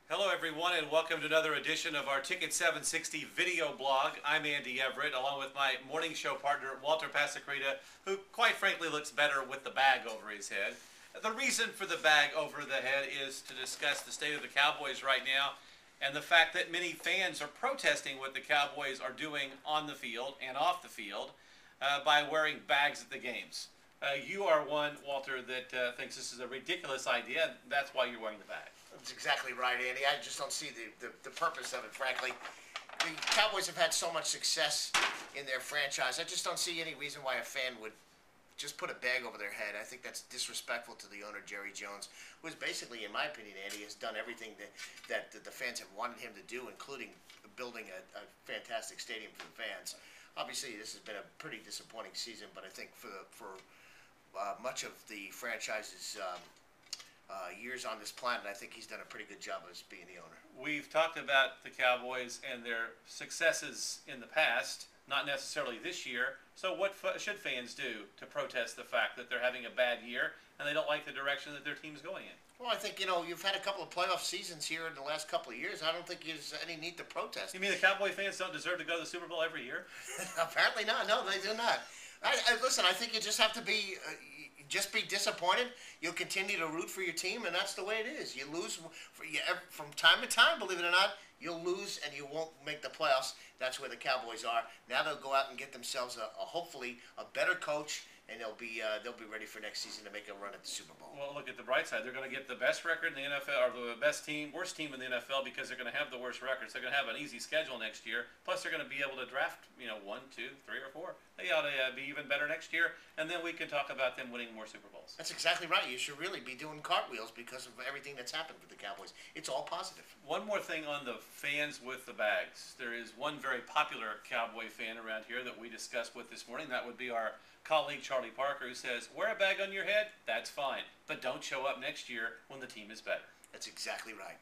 Hello everyone and welcome to another edition of our Ticket 760 video blog. I'm Andy Everett along with my morning show partner Walter Pasacreta, who quite frankly looks better with the bag over his head. The reason for the bag over the head is to discuss the state of the Cowboys right now and the fact that many fans are protesting what the Cowboys are doing on the field and off the field by wearing bags at the games. You are one, Walter, that thinks this is a ridiculous idea, and that's why you're wearing the bag. That's exactly right, Andy. I just don't see the purpose of it, frankly. The Cowboys have had so much success in their franchise. I just don't see any reason why a fan would just put a bag over their head. I think that's disrespectful to the owner, Jerry Jones, who is basically, in my opinion, Andy, has done everything that the fans have wanted him to do, including building a fantastic stadium for the fans. Obviously, this has been a pretty disappointing season, but I think for much of the franchise's years on this planet, I think he's done a pretty good job as being the owner. We've talked about the Cowboys and their successes in the past, not necessarily this year. So what should fans do to protest the fact that they're having a bad year and they don't like the direction that their team's going in? Well, I think, you've had a couple of playoff seasons here in the last couple of years. I don't think there's any need to protest. You mean the Cowboy fans don't deserve to go to the Super Bowl every year? Apparently not. No, they do not. Listen, I think you just have to be disappointed. You'll continue to root for your team, and that's the way it is. You lose from time to time, believe it or not. You'll lose, and you won't make the playoffs. That's where the Cowboys are. Now they'll go out and get themselves hopefully a better coach, and they'll be ready for next season to make a run at the Super Bowl. Well, look at the bright side. They're going to get the best record in the NFL, or the worst team in the NFL, because they're going to have the worst records. They're going to have an easy schedule next year. Plus, they're going to be able to draft, 1, 2, 3, or 4. They ought to be even better next year, and then we can talk about them winning more Super Bowls. That's exactly right. You should really be doing cartwheels because of everything that's happened with the Cowboys. It's all positive. One more thing on the fans with the bags. There is one very popular Cowboy fan around here that we discussed with this morning. That would be our colleague Charlie Parker, who says, wear a bag on your head, that's fine, but don't show up next year when the team is better. That's exactly right.